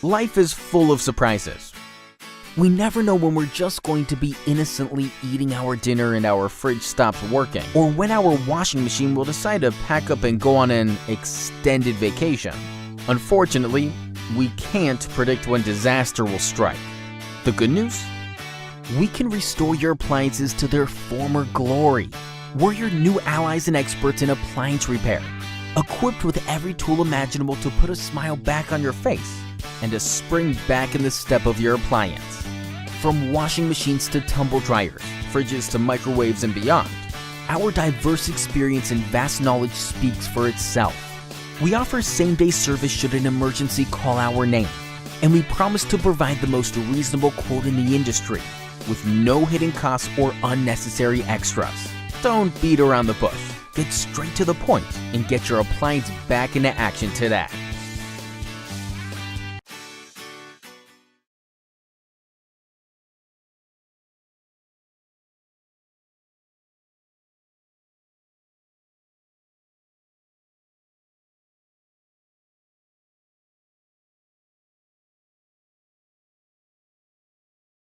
Life is full of surprises. We never know when we're just going to be innocently eating our dinner and our fridge stops working, or when our washing machine will decide to pack up and go on an extended vacation. Unfortunately, we can't predict when disaster will strike. The good news? We can restore your appliances to their former glory. We're your new allies and experts in appliance repair, equipped with every tool imaginable to put a smile back on your face and a spring back in the step of your appliance. From washing machines to tumble dryers, fridges to microwaves and beyond, our diverse experience and vast knowledge speaks for itself. We offer same-day service should an emergency call our name, and we promise to provide the most reasonable quote in the industry, with no hidden costs or unnecessary extras. Don't beat around the bush. Get straight to the point and get your appliance back into action today.